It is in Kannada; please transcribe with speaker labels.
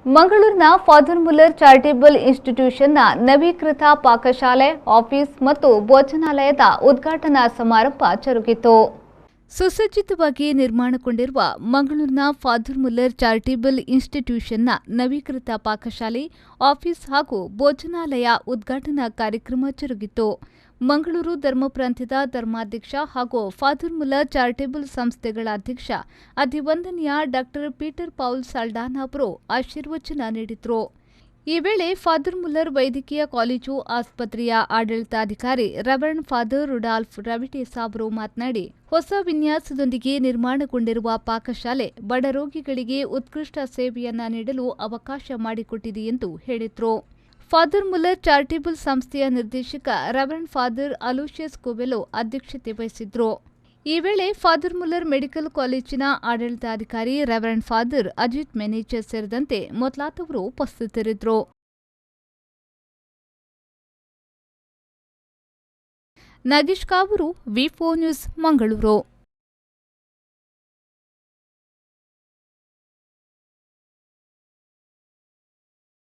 Speaker 1: ಮಂಗಳೂರಿನ ಫಾದರ್ ಮುಲ್ಲರ್ ಚಾರಿಟೇಬಲ್ ಇನ್ಸ್ಟಿಟ್ಯೂಷನ್ನ ನವೀಕೃತ ಪಾಕಶಾಲೆ, ಆಫೀಸ್ ಮತ್ತು ಭೋಜನಾಲಯದ ಉದ್ಘಾಟನಾ ಸಮಾರಂಭ ಜರುಗಿತು. ಸುಸಜ್ಜಿತವಾಗಿ ನಿರ್ಮಾಣಗೊಂಡಿರುವ ಮಂಗಳೂರಿನ ಫಾದರ್ ಮುಲ್ಲರ್ ಚಾರಿಟೇಬಲ್ ಇನ್ಸ್ಟಿಟ್ಯೂಷನ್ನ ನವೀಕೃತ ಪಾಕಶಾಲೆ, ಆಫೀಸ್ ಹಾಗೂ ಭೋಜನಾಲಯ ಉದ್ಘಾಟನಾ ಕಾರ್ಯಕ್ರಮ ಜರುಗಿತು. ಮಂಗಳೂರು ಧರ್ಮ ಪ್ರಾಂತ್ಯದ ಧರ್ಮಾಧ್ಯಕ್ಷ ಹಾಗೂ ಫಾದರ್ ಮುಲ್ಲರ್ ಚಾರಿಟೇಬಲ್ ಸಂಸ್ಥೆಗಳ ಅಧ್ಯಕ್ಷ ಅಧಿವಂದನೀಯ ಡಾ. ಪೀಟರ್ ಪೌಲ್ ಸಲ್ಡಾನ ಅವರು ಆಶೀರ್ವಚನ ನೀಡಿದರು. ಈ ವೇಳೆ ಫಾದರ್ ಮುಲ್ಲರ್ ವೈದ್ಯಕೀಯ ಕಾಲೇಜು ಆಸ್ಪತ್ರೆಯ ಆಡಳಿತಾಧಿಕಾರಿ ರೆವರೆಂಡ್ ಫಾದರ್ ರುಡಾಲ್ಫ್ ರವಿಟೇಸ ಅವರು ಮಾತನಾಡಿ, ಹೊಸ ವಿನ್ಯಾಸದೊಂದಿಗೆ ನಿರ್ಮಾಣಗೊಂಡಿರುವ ಪಾಕಶಾಲೆ ಬಡ ರೋಗಿಗಳಿಗೆ ಉತ್ಕೃಷ್ಟ ಸೇವೆಯನ್ನ ನೀಡಲು ಅವಕಾಶ ಮಾಡಿಕೊಟ್ಟಿದೆ ಎಂದು ಹೇಳಿದರು. ಫಾದರ್ ಮುಲ್ಲರ್ ಚಾರಿಟೇಬಲ್ ಸಂಸ್ಥೆಯ ನಿರ್ದೇಶಕ ರೆವರೆಂಡ್ ಫಾದರ್ ಅಲೋಷಿಯಸ್ ಕೋವೆಲೋ ಅಧ್ಯಕ್ಷತೆ ವಹಿಸಿದ್ರು. ಈ ವೇಳೆ ಫಾದರ್ ಮುಲ್ಲರ್ ಮೆಡಿಕಲ್ ಕಾಲೇಜಿನ ಆಡಳಿತಾಧಿಕಾರಿ ರೆವರೆಂಡ್ ಫಾದರ್ ಅಜಿತ್ ಮೆನೇಜರ್ ಸೇರಿದಂತೆ ಮೊದಲಾದವರು ಉಪಸ್ಥಿತರಿದ್ದರು. ನಾಗೇಶ್ ಕಾವೂರು, ವಿ4 ನ್ಯೂಸ್, ಮಂಗಳೂರು.